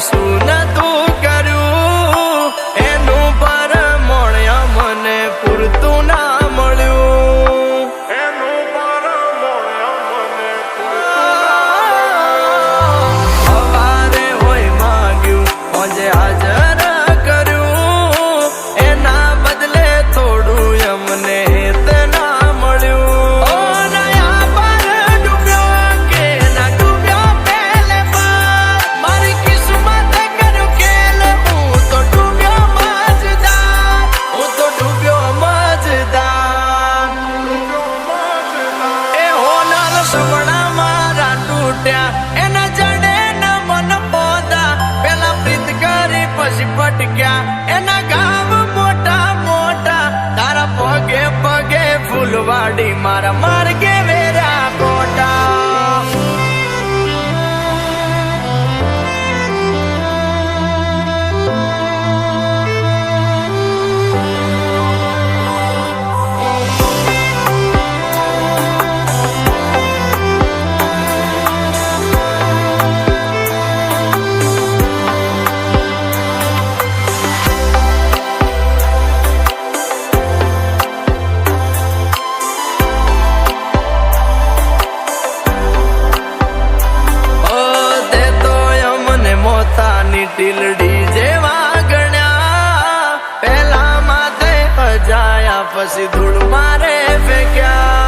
શું નતું કર્યું એનું પરમણ મને પૂરતું ના મળ્યું. એનું પરમણ મને સવારે હોય માંગ્યું આજે હાજર કર્યું એના બદલે થોડું અમને ના મળ્યું. એના જડે ના મન પોદા પેલા પ્રીત કરી પછી ભટક્યા એના ગામ મોટા મોટા તારા પગે પગે ફૂલવાડી મારા માર્ગે વેરા કોટા. મોતાની ટીલડી જેવા ગણ્યા પેલા માથે અજાયા પછી ધૂળ મારે ફેંક્યા.